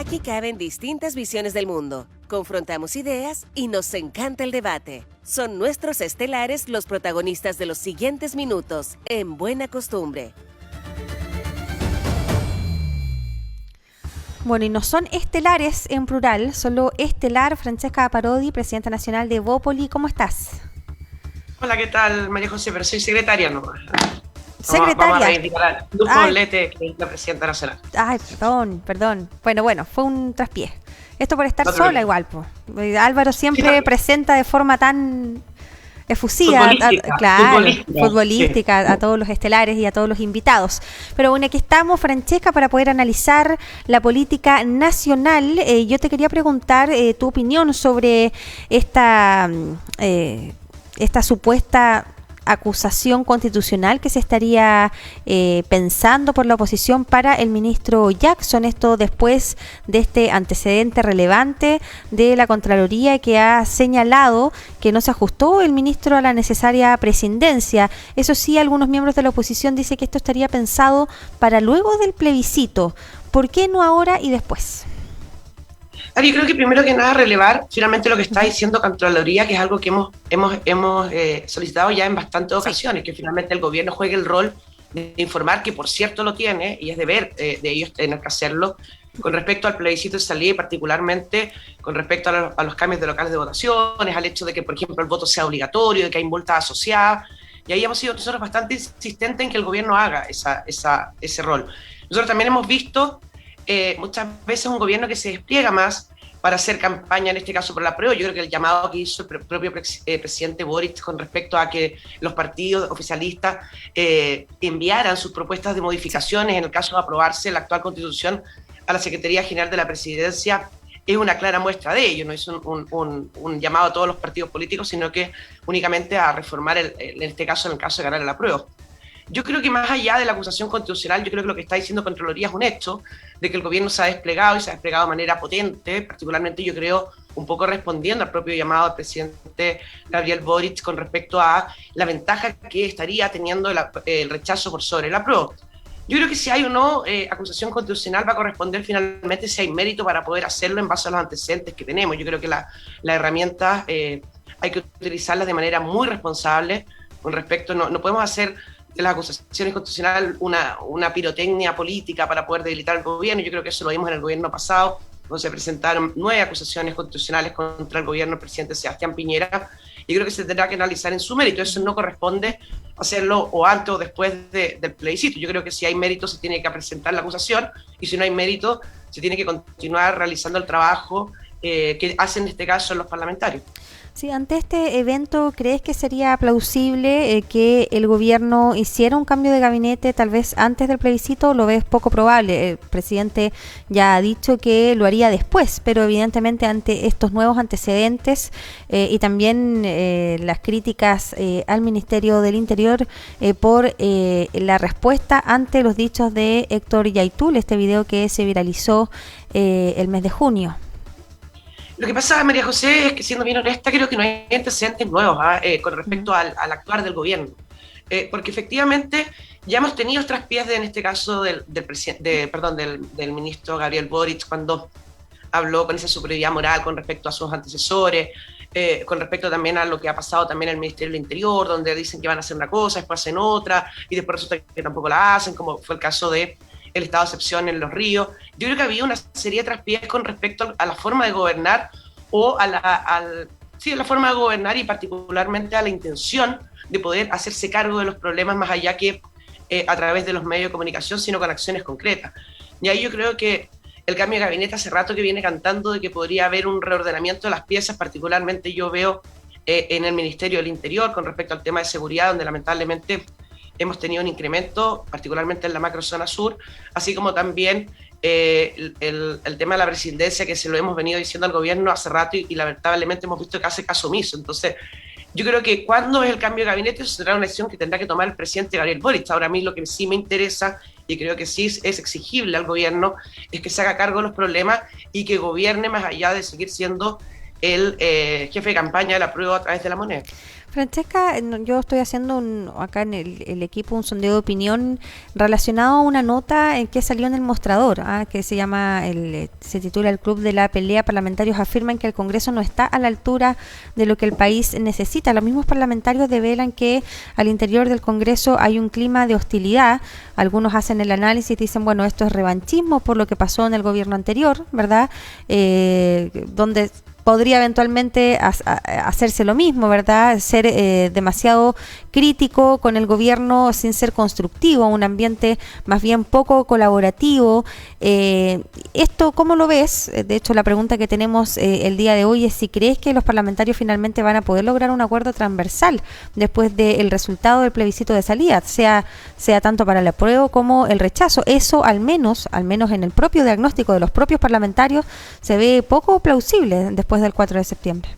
Aquí caben distintas visiones del mundo, confrontamos ideas y nos encanta el debate. Son nuestros estelares los protagonistas de los siguientes minutos, en Buena Costumbre. Bueno, y no son estelares en plural, solo estelar. Francesca Parodi, presidenta nacional de Evópoli, ¿cómo estás? Hola, ¿qué tal, María José? Pero soy secretaria nomás. Secretaria. Vamos a reivindicar a Luz Poblete, que es la presidenta nacional. Ay, perdón. Bueno, fue un traspié. Esto por estar sola igual, po. Álvaro siempre presenta de forma tan efusiva, futbolística, sí, a todos los estelares y a todos los invitados. Pero bueno, aquí estamos, Francesca, para poder analizar la política nacional. Yo te quería preguntar tu opinión sobre esta supuesta acusación constitucional que se estaría pensando por la oposición para el ministro Jackson, esto después de este antecedente relevante de la Contraloría que ha señalado que no se ajustó el ministro a la necesaria prescindencia. Eso sí, algunos miembros de la oposición dicen que esto estaría pensado para luego del plebiscito. ¿Por qué no ahora y después? Yo creo que primero que nada relevar finalmente lo que está diciendo Contraloría, que es algo que hemos solicitado ya en bastantes ocasiones, que finalmente el gobierno juegue el rol de informar, que por cierto lo tiene, y es deber de ellos tener que hacerlo, con respecto al plebiscito de salida y particularmente con respecto a los cambios de locales de votaciones, al hecho de que, por ejemplo, el voto sea obligatorio, de que hay multas asociadas, y ahí hemos sido nosotros bastante insistentes en que el gobierno haga ese rol. Nosotros también hemos visto muchas veces un gobierno que se despliega más para hacer campaña, en este caso por la prueba. Yo creo que el llamado que hizo el propio presidente Boric con respecto a que los partidos oficialistas enviaran sus propuestas de modificaciones en el caso de aprobarse la actual constitución a la Secretaría General de la Presidencia es una clara muestra de ello. No es un llamado a todos los partidos políticos, sino que únicamente a reformar en el caso de ganar la prueba. Yo creo que más allá de la acusación constitucional, yo creo que lo que está diciendo Contraloría es un hecho de que el gobierno se ha desplegado y se ha desplegado de manera potente, particularmente yo creo un poco respondiendo al propio llamado del presidente Gabriel Boric con respecto a la ventaja que estaría teniendo el rechazo por sobre el apruebo. Yo creo que si hay o no acusación constitucional va a corresponder finalmente si hay mérito para poder hacerlo en base a los antecedentes que tenemos. Yo creo que las herramientas hay que utilizarlas de manera muy responsable con respecto, no podemos hacer de las acusaciones constitucionales una pirotecnia política para poder debilitar el gobierno. Yo creo que eso lo vimos en el gobierno pasado, donde se presentaron 9 acusaciones constitucionales contra el gobierno del presidente Sebastián Piñera, y creo que se tendrá que analizar en su mérito. Eso no corresponde hacerlo o antes o después del plebiscito. Yo creo que si hay mérito se tiene que presentar la acusación, y si no hay mérito se tiene que continuar realizando el trabajo que hacen en este caso los parlamentarios. Sí, ante este evento, ¿crees que sería plausible que el gobierno hiciera un cambio de gabinete tal vez antes del plebiscito? ¿Lo ves poco probable? El presidente ya ha dicho que lo haría después, pero evidentemente ante estos nuevos antecedentes y también las críticas al Ministerio del Interior por la respuesta ante los dichos de Héctor Yaitul, este video que se viralizó el mes de junio. Lo que pasa, María José, es que siendo bien honesta, creo que no hay antecedentes nuevos con respecto al actuar del gobierno. Porque efectivamente ya hemos tenido traspiés en este caso del ministro Gabriel Boric cuando habló con esa superioridad moral con respecto a sus antecesores, con respecto también a lo que ha pasado también en el Ministerio del Interior, donde dicen que van a hacer una cosa, después hacen otra, y después resulta que tampoco la hacen, como fue el caso de el estado de excepción en Los Ríos. Yo creo que había una serie de traspiés con respecto a la forma de gobernar o a la forma de gobernar y particularmente a la intención de poder hacerse cargo de los problemas más allá que a través de los medios de comunicación, sino con acciones concretas. Y ahí yo creo que el cambio de gabinete hace rato que viene cantando de que podría haber un reordenamiento de las piezas, particularmente yo veo en el Ministerio del Interior con respecto al tema de seguridad, donde lamentablemente hemos tenido un incremento, particularmente en la macrozona sur, así como también el tema de la presidencia, que se lo hemos venido diciendo al gobierno hace rato y lamentablemente hemos visto que hace caso omiso. Entonces, yo creo que cuando es el cambio de gabinete, eso será una decisión que tendrá que tomar el presidente Gabriel Boric. Ahora a mí lo que sí me interesa, y creo que sí es exigible al gobierno, es que se haga cargo de los problemas y que gobierne más allá de seguir siendo el jefe de campaña de la prueba a través de la moneda. Francesca, yo estoy haciendo acá en el equipo un sondeo de opinión relacionado a una nota que salió en El Mostrador, que se llama, se titula "El Club de la Pelea. Parlamentarios afirman que el Congreso no está a la altura de lo que el país necesita". Los mismos parlamentarios develan que al interior del Congreso hay un clima de hostilidad. Algunos hacen el análisis y dicen, bueno, esto es revanchismo por lo que pasó en el gobierno anterior, ¿verdad? Donde podría eventualmente hacerse lo mismo, ¿verdad? Ser demasiado crítico con el gobierno sin ser constructivo, un ambiente más bien poco colaborativo. ¿Esto cómo lo ves? De hecho, la pregunta que tenemos el día de hoy es si crees que los parlamentarios finalmente van a poder lograr un acuerdo transversal después del resultado del plebiscito de salida, sea tanto para el apruebo como el rechazo. Eso al menos en el propio diagnóstico de los propios parlamentarios se ve poco plausible después del 4 de septiembre.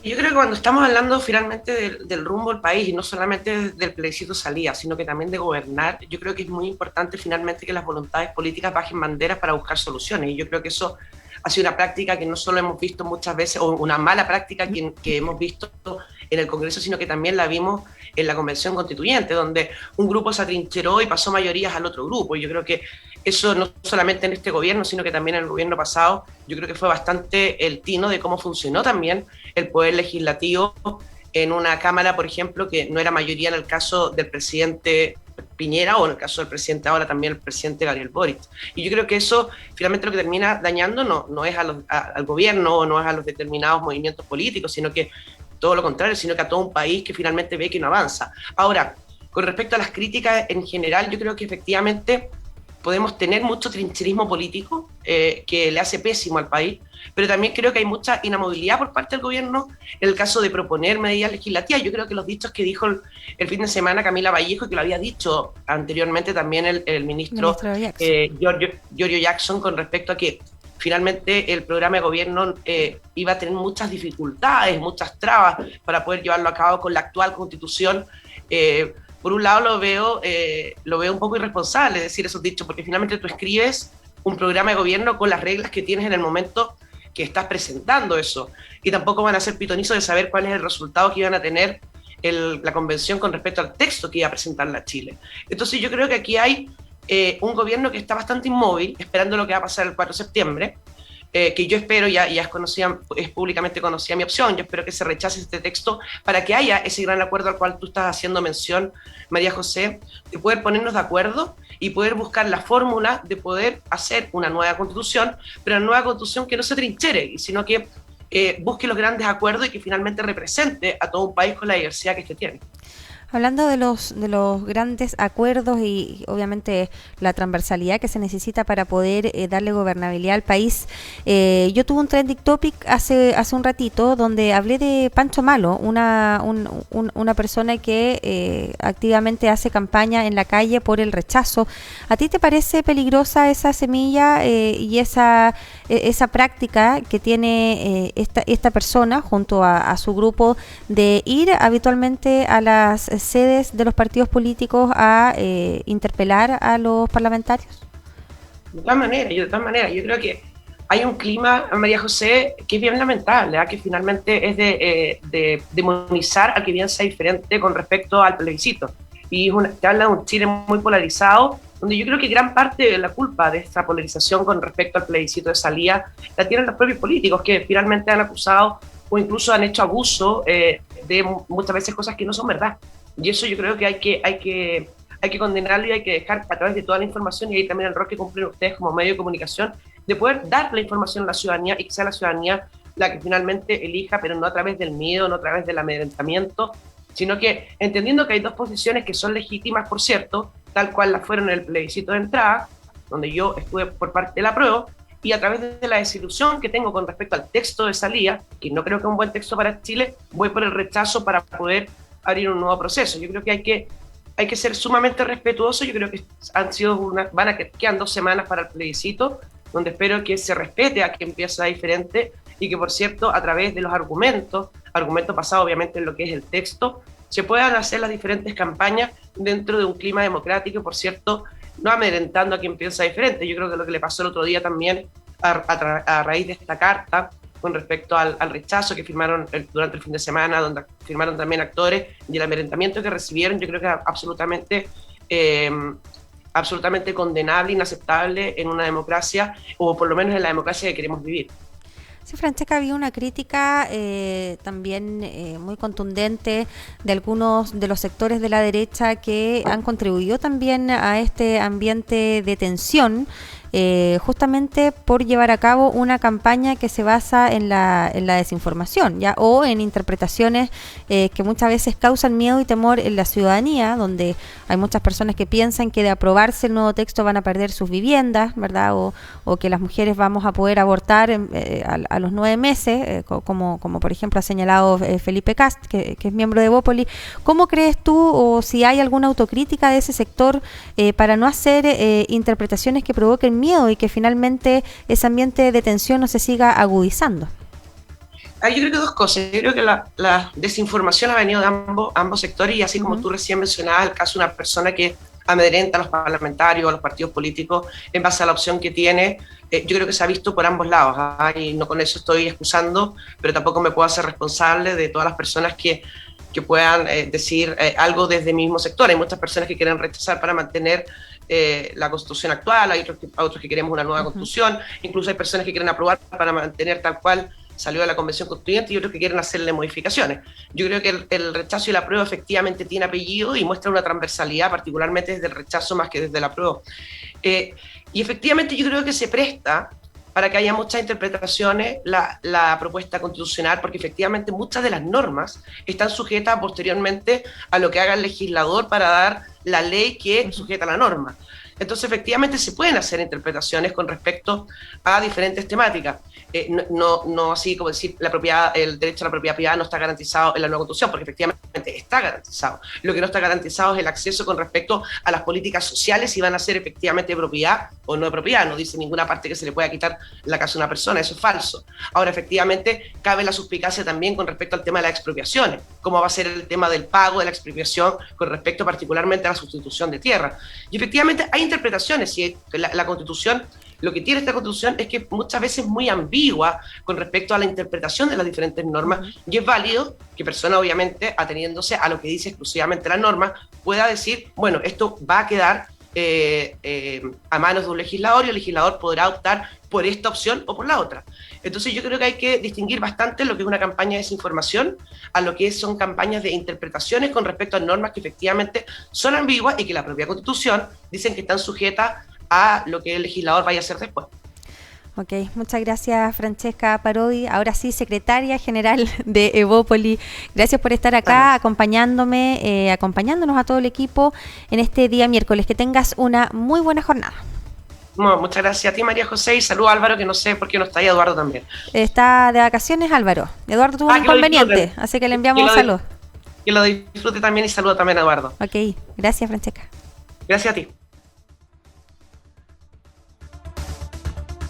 Yo creo que cuando estamos hablando finalmente del rumbo del país, y no solamente del plebiscito salida, sino que también de gobernar, yo creo que es muy importante finalmente que las voluntades políticas bajen banderas para buscar soluciones. Y yo creo que eso ha sido una práctica que no solo hemos visto muchas veces, o una mala práctica que hemos visto en el Congreso, sino que también la vimos en la Convención Constituyente, donde un grupo se atrincheró y pasó mayorías al otro grupo. Y yo creo que eso no solamente en este gobierno, sino que también en el gobierno pasado, yo creo que fue bastante el tino de cómo funcionó también el poder legislativo en una Cámara, por ejemplo, que no era mayoría en el caso del presidente Piñera, o en el caso del presidente ahora también el presidente Gabriel Boric. Y yo creo que eso finalmente lo que termina dañando no es al gobierno, o no es a los determinados movimientos políticos, sino que todo lo contrario, sino que a todo un país que finalmente ve que no avanza. Ahora, con respecto a las críticas en general, yo creo que efectivamente podemos tener mucho trincherismo político que le hace pésimo al país, pero también creo que hay mucha inamovilidad por parte del gobierno en el caso de proponer medidas legislativas. Yo creo que los dichos que dijo el fin de semana Camila Vallejo, que lo había dicho anteriormente también el ministro Giorgio Jackson, con respecto a que finalmente el programa de gobierno iba a tener muchas dificultades, muchas trabas para poder llevarlo a cabo con la actual constitución. Por un lado lo veo un poco irresponsable decir esos dichos, porque finalmente tú escribes un programa de gobierno con las reglas que tienes en el momento que estás presentando eso, y tampoco van a ser pitonizos de saber cuál es el resultado que iban a tener la convención con respecto al texto que iba a presentar la Chile. Entonces yo creo que aquí hay un gobierno que está bastante inmóvil, esperando lo que va a pasar el 4 de septiembre, que yo espero, ya es públicamente conocida mi opción, yo espero que se rechace este texto para que haya ese gran acuerdo al cual tú estás haciendo mención, María José, de poder ponernos de acuerdo y poder buscar la fórmula de poder hacer una nueva constitución, pero una nueva constitución que no se trinchere, sino que busque los grandes acuerdos y que finalmente represente a todo un país con la diversidad que este tiene. Hablando de los grandes acuerdos y obviamente la transversalidad que se necesita para poder darle gobernabilidad al país, yo tuve un trending topic hace un ratito donde hablé de Pancho Malo, una persona que activamente hace campaña en la calle por el rechazo. ¿A ti te parece peligrosa esa semilla y esa práctica que tiene esta persona junto a su grupo de ir habitualmente a las sedes de los partidos políticos a interpelar a los parlamentarios? De todas maneras, yo creo que hay un clima, María José, que es bien lamentable, que finalmente es de demonizar a que bien sea diferente con respecto al plebiscito. Y te habla de un Chile muy polarizado, donde yo creo que gran parte de la culpa de esta polarización con respecto al plebiscito de salida la tienen los propios políticos, que finalmente han acusado o incluso han hecho abuso de muchas veces cosas que no son verdad. Y eso yo creo que hay que condenarlo, y hay que dejar a través de toda la información, y ahí también el rol que cumplen ustedes como medio de comunicación, de poder dar la información a la ciudadanía, y que sea la ciudadanía la que finalmente elija, pero no a través del miedo, no a través del amedrentamiento, sino que entendiendo que hay dos posiciones que son legítimas, por cierto, tal cual las fueron en el plebiscito de entrada, donde yo estuve por parte de la apruebo, y a través de la desilusión que tengo con respecto al texto de salida, que no creo que es un buen texto para Chile, voy por el rechazo para poder abrir un nuevo proceso. Yo creo que hay que ser sumamente respetuosos. Yo creo que quedan 2 semanas para el plebiscito, donde espero que se respete a quien empieza diferente, y que, por cierto, a través de los argumentos basados obviamente en lo que es el texto, se puedan hacer las diferentes campañas dentro de un clima democrático, y, por cierto, no amedrentando a quien piensa diferente. Yo creo que lo que le pasó el otro día también a raíz de esta carta con respecto al rechazo que firmaron durante el fin de semana, donde firmaron también actores, y el amedrentamiento que recibieron, yo creo que es absolutamente condenable, inaceptable en una democracia, o por lo menos en la democracia que queremos vivir. Sí, Francesca, había una crítica también muy contundente de algunos de los sectores de la derecha que han contribuido también a este ambiente de tensión, justamente por llevar a cabo una campaña que se basa en la desinformación, ¿ya? O en interpretaciones que muchas veces causan miedo y temor en la ciudadanía, donde hay muchas personas que piensan que de aprobarse el nuevo texto van a perder sus viviendas, ¿verdad? O que las mujeres vamos a poder abortar a los 9 meses, como por ejemplo ha señalado Felipe Kast, que es miembro de Evópoli. ¿Cómo crees tú, o si hay alguna autocrítica de ese sector para no hacer interpretaciones que provoquen miedo y que finalmente ese ambiente de tensión no se siga agudizando? Yo creo que dos cosas. Yo creo que la desinformación ha venido de ambos sectores, y así como tú recién mencionabas el caso de una persona que amedrenta a los parlamentarios, a los partidos políticos en base a la opción que tiene, yo creo que se ha visto por ambos lados, y no con eso estoy excusando, pero tampoco me puedo hacer responsable de todas las personas que puedan decir algo desde mi mismo sector. Hay muchas personas que quieren rechazar para mantener la constitución actual, hay otros que queremos una nueva constitución, incluso hay personas que quieren aprobar para mantener tal cual salió de la convención constituyente, y otros que quieren hacerle modificaciones. Yo creo que el rechazo y la apruebo efectivamente tiene apellido y muestra una transversalidad, particularmente desde el rechazo más que desde la apruebo. Y efectivamente yo creo que se presta para que haya muchas interpretaciones la propuesta constitucional, porque efectivamente muchas de las normas están sujetas posteriormente a lo que haga el legislador para dar la ley que sujeta la norma. Entonces, efectivamente, se pueden hacer interpretaciones con respecto a diferentes temáticas. No así como decir el derecho a la propiedad privada no está garantizado en la nueva Constitución, porque efectivamente está garantizado. Lo que no está garantizado es el acceso con respecto a las políticas sociales, si van a ser efectivamente de propiedad o no de propiedad. No dice ninguna parte que se le pueda quitar la casa a una persona, eso es falso. Ahora, efectivamente, cabe la suspicacia también con respecto al tema de las expropiaciones, cómo va a ser el tema del pago de la expropiación con respecto particularmente a la sustitución de tierra. Y efectivamente hay interpretaciones, y la Constitución, lo que tiene esta Constitución es que muchas veces es muy ambigua con respecto a la interpretación de las diferentes normas, y es válido que persona, obviamente, ateniéndose a lo que dice exclusivamente la norma, pueda decir, bueno, esto va a quedar a manos de un legislador, y el legislador podrá optar por esta opción o por la otra. Entonces yo creo que hay que distinguir bastante lo que es una campaña de desinformación a lo que son campañas de interpretaciones con respecto a normas que efectivamente son ambiguas y que la propia Constitución dicen que están sujetas a lo que el legislador vaya a hacer después. Ok, muchas gracias, Francesca Parodi, ahora sí, secretaria general de Evópoli. Gracias por estar acá acompañándonos a todo el equipo en este día miércoles. Que tengas una muy buena jornada. No, muchas gracias a ti, María José, y saludo a Álvaro, que no sé por qué no está ahí, Eduardo también. Está de vacaciones Álvaro. Eduardo tuvo un inconveniente, así que le enviamos un saludo. Que lo disfrute también, y saludo también a Eduardo. Ok, gracias, Francesca. Gracias a ti.